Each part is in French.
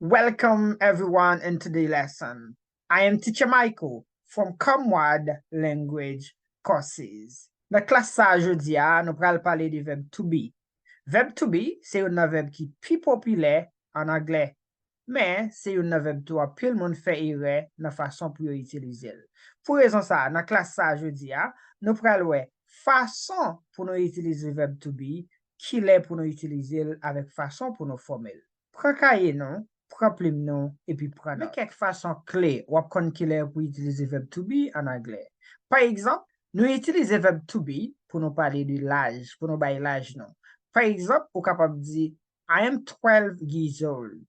Welcome everyone in today's lesson. I am teacher Michael from Comwad Language Courses. Dans classe ça jeudi nous allons parler du verbe to be. Verbe to be, c'est un verbe qui est plus populaire en anglais, mais c'est un verbe qui tout le monde fait erreur dans la façon pour utiliser. Pour raison ça, dans classe ça jeudi nous allons voir façon pour nous utiliser le verbe to be, qui est pour nous utiliser avec façon pour nous former. Prends cahier non, prends plume non et puis prends note. Mais quelques façons clés ou qu'on qui est pour utiliser le verbe to be en anglais. Par exemple, nous utilisons le verbe to be pour nous parler de l'âge, pour nous parler de l'âge non. Par exemple, ou capable de dire I am 12 years old.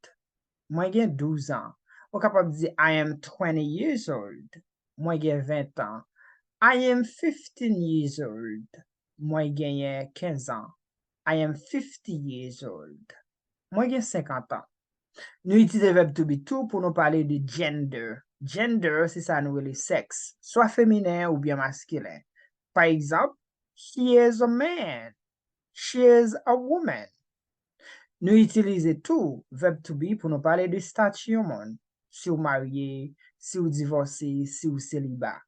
Moi j'ai 12 ans. Ou capable de dire I am 20 years old. Moi j'ai 20 ans. I am 15 years old. Moi j'ai 15 ans. I am 50 years old. Moi j'ai 50 ans. Nous utilisons le verbe to be tout pour nous parler de gender. Gender, c'est ça nous le sexe, soit féminin ou bien masculin. Par exemple, he is a man. She is a woman. Nous utilisons tout verbe to be pour nous parler de statut au monde. Si vous marié, si vous divorcé, si vous célibat.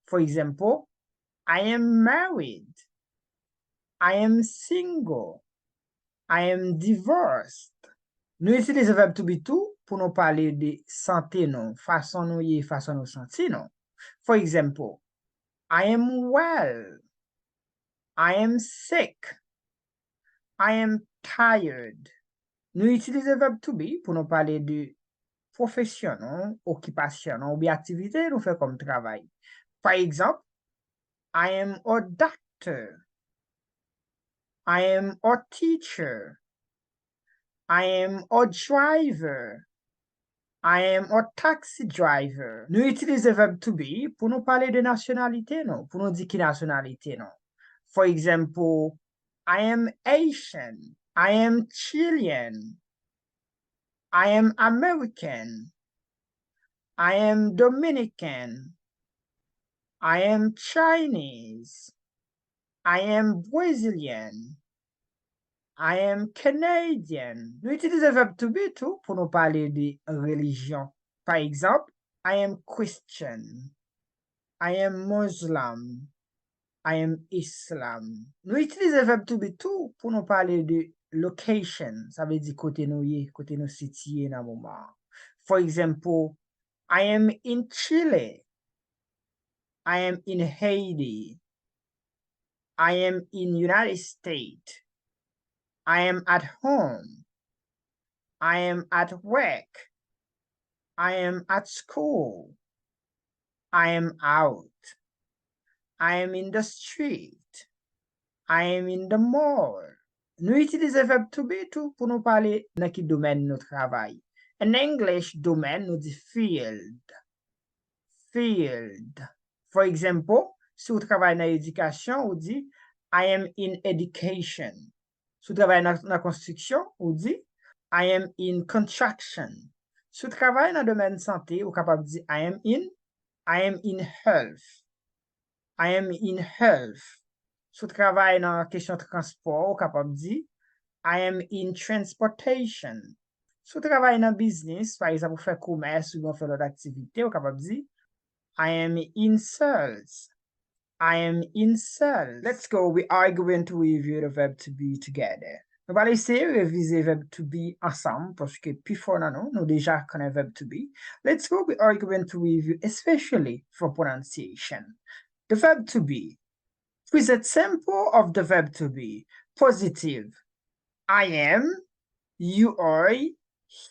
For example, I am married. I am single. I am divorced. Nous utilisons verbe to be tout pour nous parler de santé non, façon nous y façon nous sentir non. For example, I am well. I am sick. I am tired. Nous utilisons verbe to be pour nous parler de profession, non, occupation, non, ou bien activité nous fait comme travail. Par exemple, I am a doctor. I am a teacher. I am a driver. I am a taxi driver. Nous utilisons le verbe to be pour nous parler de nationalité, non? Pour nous dire qui nationalité, non? For example, I am Asian. I am Chilean. I am American. I am Dominican. I am Chinese. I am Brazilian. I am Canadian. Nous utilisons le verbe to be tout pour nous parler de religion. Par exemple, I am Christian. I am Muslim. I am Islam. Nous utilisons le verbe to be tout pour nous parler de location. Ça veut dire côté nous y, côté nous situé dans le moment. For example, I am in Chile. I am in Haiti. I am in United States. I am at home. I am at work. I am at school. I am out. I am in the street. I am in the mall. Nous utilisons le verbe to be tout pour nous parler dans quel domaine nous travaillons. En English, domaine nous dit field. Field. For example, si vous travaillez dans l'éducation, vous dit I am in education. Si vous travaillez dans la construction, vous dit I am in construction. Si vous travaillez dans le domaine de santé, vous êtes capable de dire I am in health. I am in health. Si vous travaillez dans la question de transport, vous êtes capable de dire I am in transportation. Si vous travaillez dans le business, par exemple, vous faites commerce ou vous faites d'autres activités, vous êtes capable de dire I am in sales. I am in sales. Let's go. We are going to review the verb to be together. Nous allons essayer de réviser le verbe to be ensemble parce que plus fort nous déjà connaissons le verbe to be. Let's go. We are going to review especially for pronunciation. The verb to be. Present simple of the verb to be. Positive. I am, you are,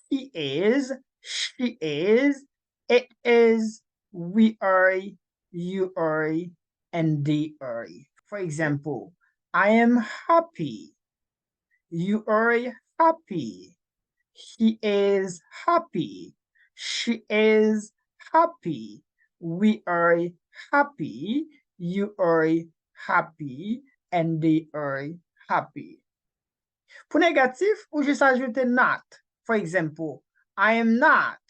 he is, she is, it is, we are, you are, and they are. For example, I am happy. You are happy. He is happy. She is happy. We are happy. You are happy. And they are happy. Pour négatif, ou juste ajouter not. For example, I am not.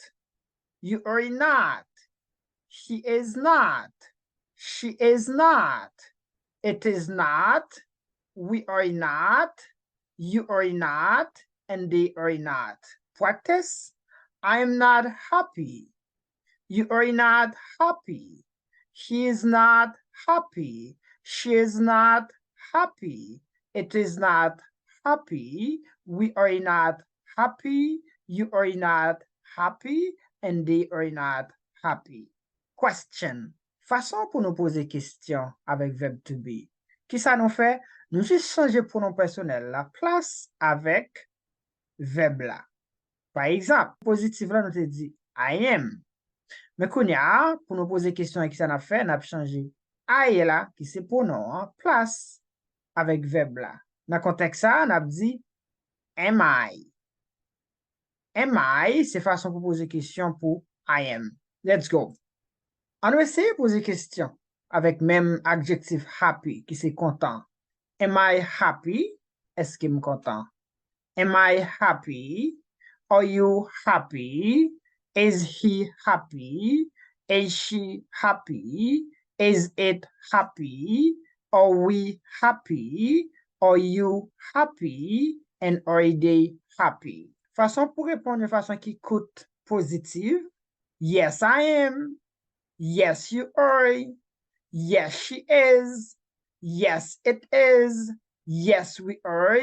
You are not. He is not. She is not. It is not. We are not. You are not. And they are not. Practice. I am not happy. You are not happy. He is not happy. She is not happy. It is not happy. We are not happy. You are not happy. And they are not happy. Question. Façon pour nous poser question avec verb to be. Qui ça nous fait? Nous juste changer pronom personnel la place avec verb là. Par exemple, positif là, nous te dit I am. Mais kounya, pour nous poser question qui ça n'a fait, n'a changé I là, qui c'est pronom, place avec verb là. Dans le contexte ça, n'a dit am I. Am I, c'est façon pour poser question pour I am. Let's go. On va essayer de poser question avec même adjectif happy, qui c'est content. Am I happy? Est-ce qu'il me content? Am I happy? Are you happy? Is he happy? Is she happy? Is it happy? Are we happy? Are you happy? And are they happy? Façon pour répondre de façon qui coûte positive. Yes, I am. Yes, you are. Yes, she is. Yes, it is. Yes, we are.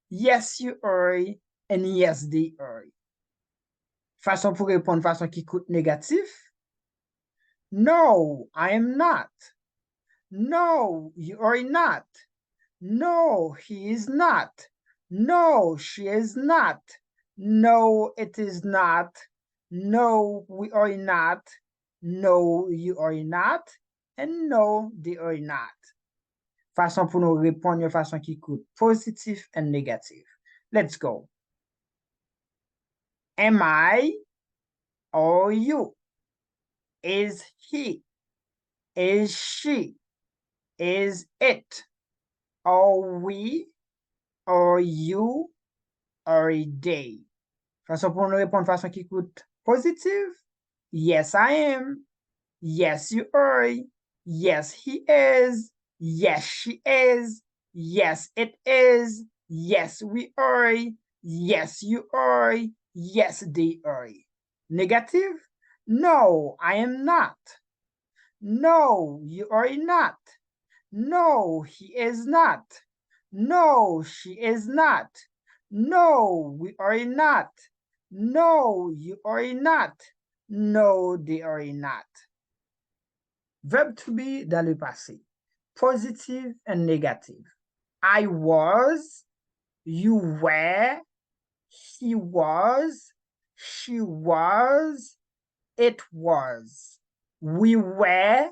Yes, you are. And yes, they are. Façon pour répondre, façon qui coûte négatif. No, I am not. No, you are not. No, he is not. No, she is not. No, it is not. No, we are not. No, you are not. And no, they are not. Façon pour nous répondre de façon qui coûte positif et négatif. Let's go. Am I or you? Is he? Is she? Is it? Are we? Are you? Are they? Façon pour nous répondre de façon qui coûte positive. Yes, I am. Yes, you are. Yes, he is. Yes, she is. Yes, it is. Yes, we are. Yes, you are. Yes, they are. Negative? No, I am not. No, you are not. No, he is not. No, she is not. No, we are not. No, you are not. No, they are not. Verb to be dans le passé. Positive and negative. I was, you were, he was, she was, it was. We were,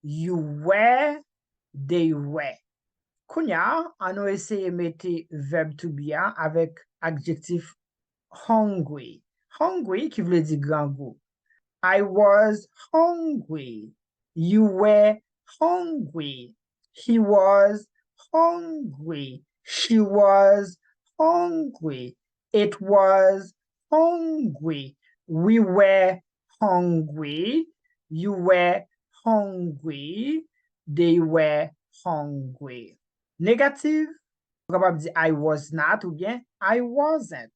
you were, they were. Kounya, on a essayé de mettre verb to be avec adjectif hungry. Hungry qui veut dire grand goût. I was hungry. You were hungry. He was hungry. She was hungry. It was hungry. We were hungry. You were hungry. They were hungry. Negative, capable de dire I was not ou bien I wasn't.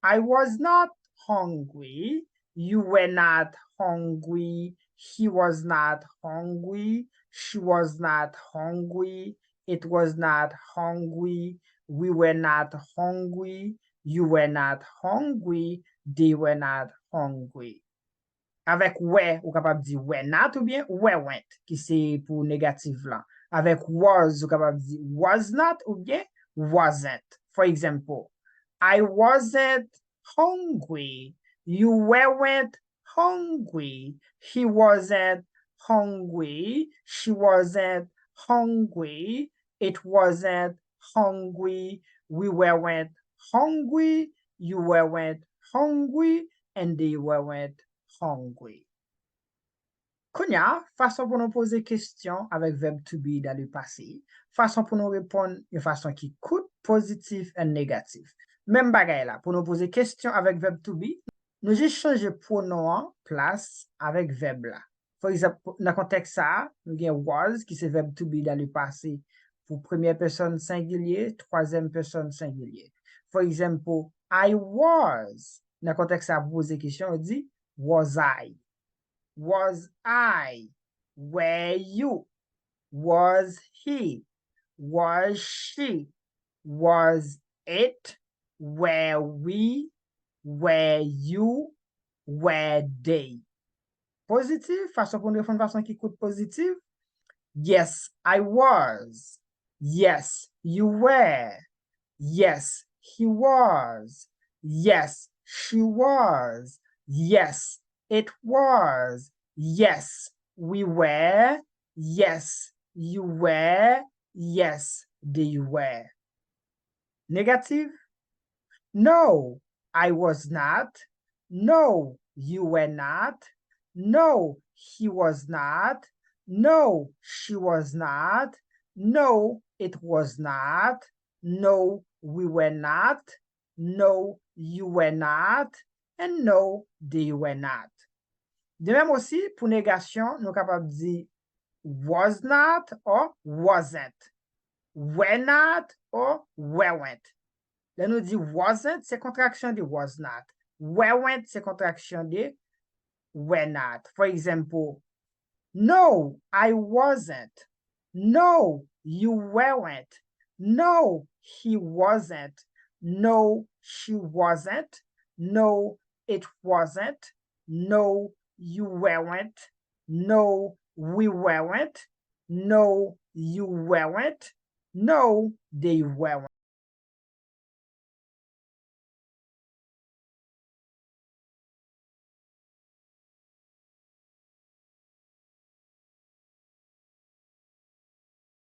I was not hungry. You were not hungry. He was not hungry. She was not hungry. It was not hungry. We were not hungry. You were not hungry. They were not hungry. Avec were, ou capable de dire were not ou bien weren't, qui c'est pour négatif là. Avec was, ou capable de dire was not ou bien wasn't. For example, I wasn't hungry. You weren't hungry. He wasn't hungry. She wasn't hungry. It wasn't hungry. We weren't hungry. You weren't hungry. And they weren't hungry. Kounya, façon pour nous poser question avec verbe to be dans le passé, façon pour nous répondre de façon qui coûte positif et négatif. Même bagaille là, pour nous poser question avec verbe to be, nous juste changer pronom en place avec verbe là. Par exemple, dans le contexte ça, nous avons was qui c'est verbe to be dans le passé pour première personne singulier, troisième personne singulier. For example, I was. Dans le contexte, ça pose des questions, on dit was I? Was I? Were you? Was he? Was she? Was it? Were we? Were you? Were they? Positif, façon pour nous répondre façon qui coûte positive. Yes, I was. Yes, you were. Yes, he was. Yes, she was. Yes, it was. Yes, we were. Yes, you were. Yes, they were. Negative. No, I was not. No, you were not. No, he was not. No, she was not. No, it was not. No, we were not. No, you were not. And no, they were not. De même aussi, pour négation, nous sommes capables de dire was not or wasn't. Were not or weren't. Là, nous dit wasn't, c'est contraction de was not. Weren't, c'est contraction de were not. For example, no, I wasn't. No, you weren't. No, he wasn't. No, she wasn't. No, it wasn't. No, you weren't. No, we weren't. No, you weren't. No, they weren't.